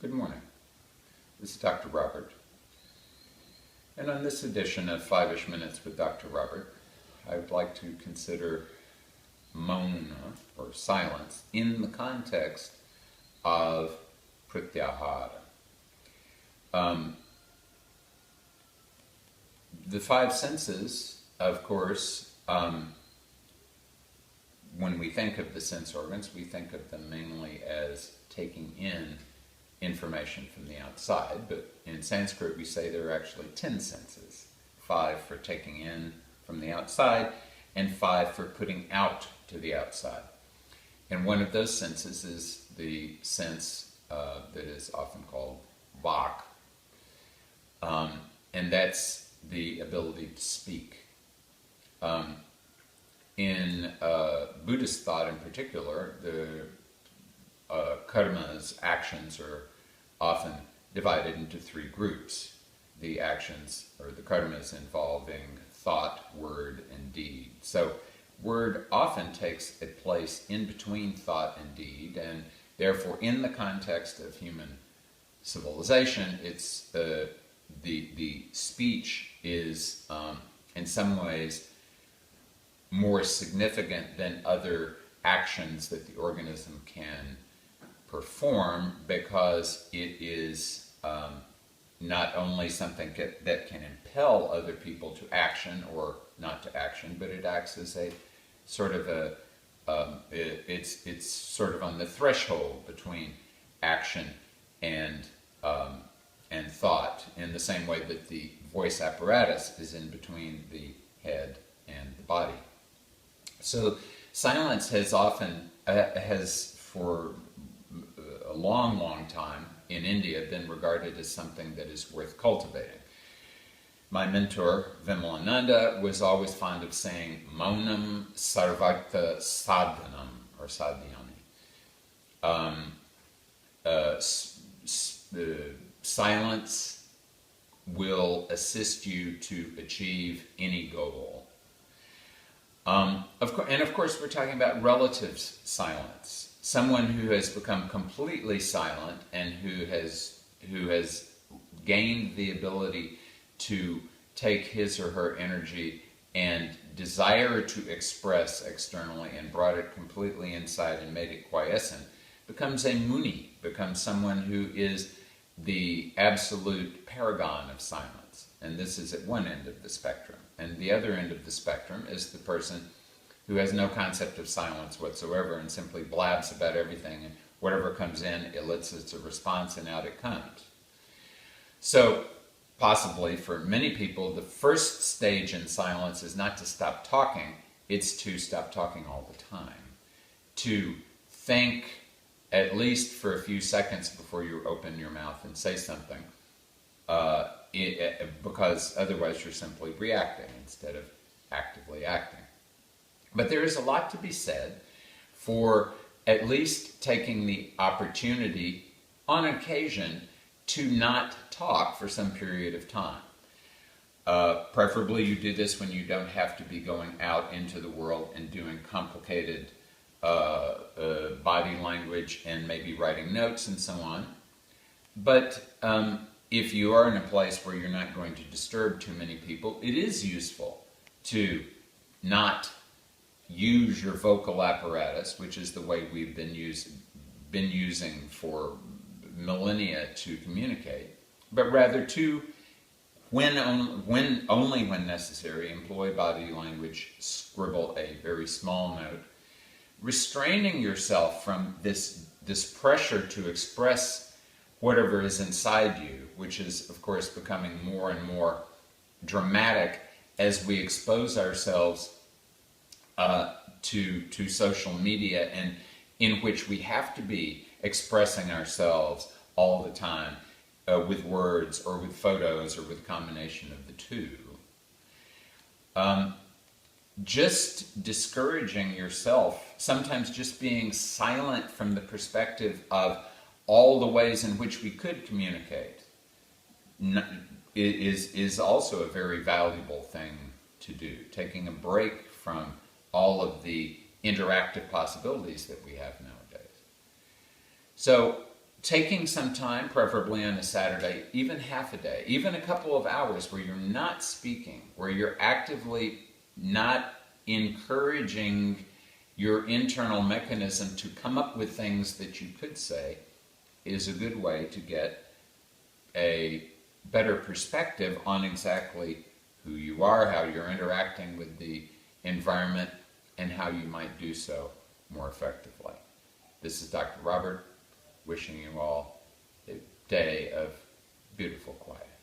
Good morning. This is Dr. Robert. And on this edition of 5-ish Minutes with Dr. Robert, I would like to consider MAUNA, or silence, in the context of pratyahara. The five senses, of course, when we think of the sense organs, we think of them mainly as taking in information from the outside, but in Sanskrit we say there are actually 10 senses. 5 for taking in from the outside, and 5 for putting out to the outside. And one of those senses is the sense that is often called vak, and that's the ability to speak. In Buddhist thought in particular, the karmas, actions, are often divided into 3 groups. The actions, or the karmas, involving thought, word, and deed. So word often takes a place in between thought and deed, and therefore in the context of human civilization, it's the speech is in some ways more significant than other actions that the organism can perform, because it is not only something that can impel other people to action or not to action, but it acts as a sort of it's sort of on the threshold between action and thought, in the same way that the voice apparatus is in between the head and the body. So silence has for a long, long time in India been regarded as something that is worth cultivating. My mentor, Vimalananda, was always fond of saying, Maunam sarvartha sadhanam, or sadhyami. Silence will assist you to achieve any goal. Of course, we're talking about relative silence. Someone who has become completely silent and who has gained the ability to take his or her energy and desire to express externally and brought it completely inside and made it quiescent, becomes a muni, becomes someone who is the absolute paragon of silence. And this is at one end of the spectrum. And the other end of the spectrum is the person who has no concept of silence whatsoever and simply blabs about everything, and whatever comes in elicits a response, and out it comes. So, possibly for many people, the first stage in silence is not to stop talking, it's to stop talking all the time. To think at least for a few seconds before you open your mouth and say something, because otherwise you're simply reacting instead of actively acting. But there is a lot to be said for at least taking the opportunity on occasion to not talk for some period of time. Preferably you do this when you don't have to be going out into the world and doing complicated body language and maybe writing notes and so on. But if you are in a place where you're not going to disturb too many people, it is useful to not use your vocal apparatus, which is the way we've been using for millennia to communicate, but rather to, only when necessary, employ body language, scribble a very small note, restraining yourself from this pressure to express whatever is inside you, which is, of course, becoming more and more dramatic as we expose ourselves to social media, and in which we have to be expressing ourselves all the time with words or with photos or with a combination of the two. Just discouraging yourself, sometimes just being silent from the perspective of all the ways in which we could communicate, is also a very valuable thing to do. Taking a break from all of the interactive possibilities that we have nowadays. So taking some time, preferably on a Saturday, even half a day, even a couple of hours where you're not speaking, where you're actively not encouraging your internal mechanism to come up with things that you could say, is a good way to get a better perspective on exactly who you are, how you're interacting with the environment, and how you might do so more effectively. This is Dr. Robert, wishing you all a day of beautiful quiet.